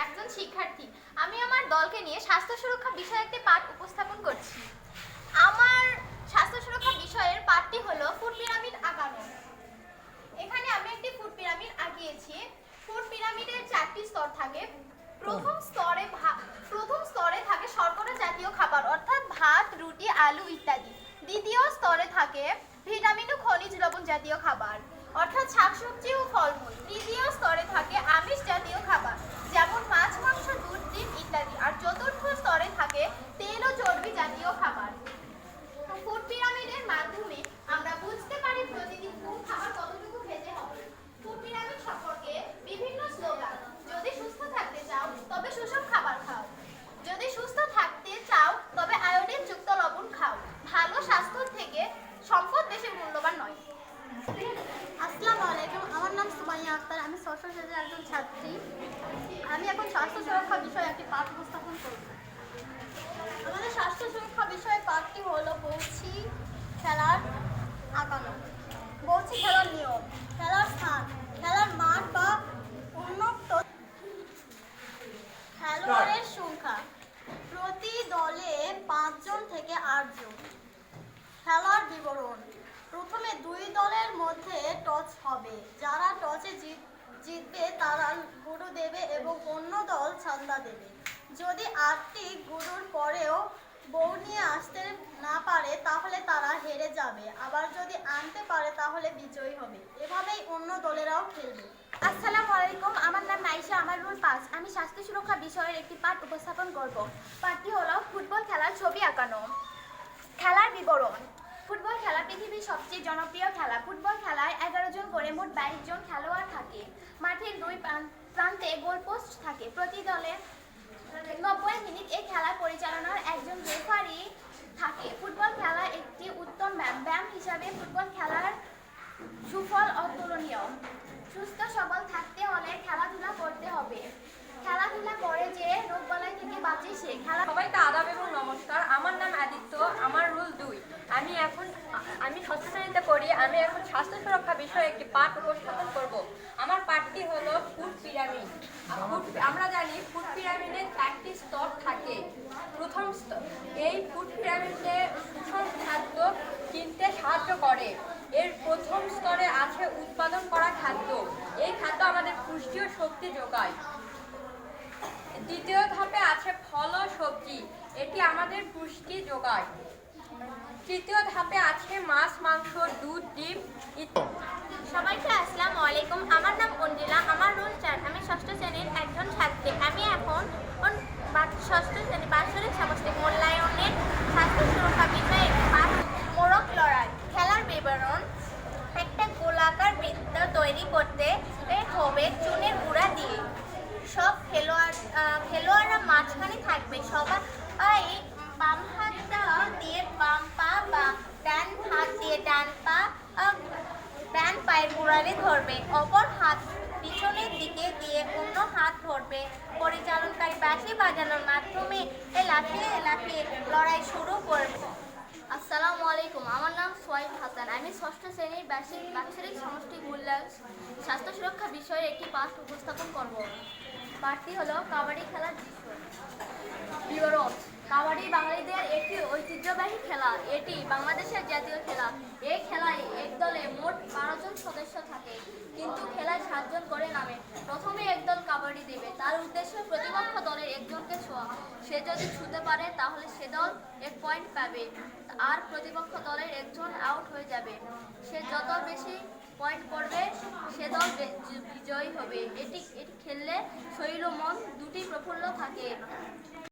একজন শিক্ষার্থী। আমি আমার দলকে নিয়ে স্বাস্থ্য সুরক্ষা বিষয়ে একটি পাঠ উপস্থাপন করছি। আমার স্বাস্থ্য সুরক্ষা বিষয়ের পাঠটি হলো ফুড পিরামিড আঁকানো। এখানে আমি একটি ফুড পিরামিড আঁকিয়েছি। ফুড পিরামিডের 4টি স্তর থাকে। প্রথম স্তরে থাকে শর্করা জাতীয় খাবার অর্থাৎ ভাত, রুটি, আলু ইত্যাদি। দ্বিতীয় স্তরে থাকে ভিটামিন ও খনিজ লবণ জাতীয় খাবার অর্থাৎ শাকসবজি ও ফলমূল। তৃতীয় স্তরে থাকে আমিষ জাতীয় খাবার যেমন মাছ, মাংস, দুধ, ডিম ইত্যাদি। আর চতুর্থ স্তরে থাকে তেল ও চর্বি জাতীয় খাবার। ফুড পিরামিডের মাধ্যমে আমরা বুঝতে পারি প্রতিদিন কোন খাবার কতটুকু খেতে হবে। ফুড পিরামিড সম্পর্কে বিভিন্ন স্লোগান: যদি সুস্থ থাকতে চাও তবে সুষম খাবার খাও, যদি সুস্থ থাকতে চাও তবে আয়োডিন যুক্ত লবণ খাও, ভালো স্বাস্থ্য থেকে সম্পদ বেশি মূল্যবান নয়। আসসালামু আলাইকুম, আমার নাম সুমাইয়া আক্তার। আমি ষষ্ঠ শ্রেণীর একজন ছাত্রী। আমি এখন স্বাস্থ্য সুরক্ষা বিষয়ে একটি পাঠ উপস্থাপন করব। আমাদের স্বাস্থ্য সুরক্ষা বিষয়ে পাঠটি হলো বৌছি খেলার আঁকানো। বৌছি খেলার নিয়ম, খেলার স্থান, খেলার মাঠ বা উন্মুক্ত, খেলোয়াড়ের সংখ্যা প্রতি দলে 5 জন থেকে 8 জন। খেলার বিবরণ: প্রথমে দুই দলের মধ্যে টস হবে। যারা টসে জিতবে তারা গুরু দেবে এবং অন্য দল চান্দা দেবে। যদি 8টি গুরুর পরেও বউ নিয়ে আসতে না পারে তাহলে তারা হেরে যাবে, আবার যদি আনতে পারে তাহলে বিজয়ী হবে। এভাবেই অন্য দলেরাও খেলবে। আসসালামু আলাইকুম, আমার নাম নাইশা, আমার রোল 5। আমি স্বাস্থ্য সুরক্ষা বিষয়ের একটি পাঠ উপস্থাপন করব। পাঠটি হলো ফুটবল খেলার ছবি আঁকানো। খেলার বিবরণ: ফুটবল খেলা পৃথিবীর সবচেয়ে জনপ্রিয় খেলা। ফুটবল খেলায় 11 জন করে মোট 22 জন খেলোয়াড় থাকে। মাঠের দুই প্রান্তে গোলপোস্ট থাকে। প্রতি দলে 90 মিনিট এই খেলা পরিচালনার একজন রেফারি থাকে। ফুটবল খেলা একটি উত্তম ব্যায়াম হিসাবে ফুটবল খেলার সুফল অতুলনীয়। সুস্থ সবল থাকতে হলে খেলাধুলা করতে হবে। খেলাধুলা করে যে রোগবালাই থেকে বাঁচে সে। সবাইকে আদাব এবং নমস্কার। আমার নাম আদিত্য, আমার রুল 2। আমি ষষ্ঠ শ্রেণীতে পড়ি। আমি এখন স্বাস্থ্য সুরক্ষা বিষয়ে একটি পাঠ উপস্থাপন করব। আমার পাঠটি হলো ফুড পিরামিড। আমরা জানি ফুড পিরামিডে 4টি স্তর থাকে। প্রথম স্তর, এই ফুড পিরামিডে সুষম খাদ্য কিনতে সাহায্য করে। এর প্রথম স্তরে আছে উৎপাদন করা খাদ্য। এই খাদ্য আমাদের পুষ্টি ও শক্তি যোগায়। দ্বিতীয় ধাপে আছে ফল ও সবজি, এটি আমাদের পুষ্টি যোগায়। তৃতীয় ধাপে আছে মাছ, মাংস, দুধ, ডিম ইত্যাদি। সবাইকে আসসালামু আলাইকুম, আমার নাম অঞ্জিলা, আমার রোল 4। আমি ষষ্ঠ শ্রেণীর একজন ছাত্রী। আমি এখন ষষ্ঠ শ্রেণী বাৎসরিক সামষ্টিক মূল্যায়নের স্বাস্থ্য সুরক্ষা বিষয়ে একটি পাঠ। মোরগ লড়াই। খেলার বিবরণ: একটা গোলাকার বৃত্ত তৈরি করতে হবে চুনের গুঁড়া দিয়ে। সব খেলোয়াড়রা মাঝখানে থাকবে। সবাই বাম হাত দিয়ে বাম পা বা ডান হাত দিয়ে ডান পায়ের গোড়ালি ধরবে। অপর হাত পিছনের দিকে দিয়ে অন্য হাত ধরবে। পরিচালনকারী বাঁশি বাজানোর মাধ্যমে লাফিয়ে লাফিয়ে লড়াই শুরু করবে। আসসালামু আলাইকুম, আমার নাম সোয়াইব হাসান। আমি ষষ্ঠ শ্রেণীর বাৎসরিক সামষ্টিক মূল্যায়ন স্বাস্থ্য সুরক্ষা বিষয়ে একটি পাঠ উপস্থাপন করব। পাঠটি হলো কাবাডি খেলার বিবরণ: কাবাডি বাঙালিদের একটি ঐতিহ্যবাহী খেলা। এটি বাংলাদেশের জাতীয় খেলা। এই খেলায় এক দলে মোট 12 জন সদস্য থাকে, কিন্তু খেলায় 7 জন করে নামে। প্রথমে একদল কাবাডি দেবে। তার উদ্দেশ্য প্রতিপক্ষ দলের একজনকে ছোঁয়া। সে যদি ছুঁতে পারে তাহলে সে দল 1 পয়েন্ট পাবে, আর প্রতিপক্ষ দলের একজন আউট হয়ে যাবে। সে যত বেশি পয়েন্ট করবে সে দল বিজয়ী হবে। এটি খেললে শরীর ও মন দুটি প্রফুল্ল থাকে।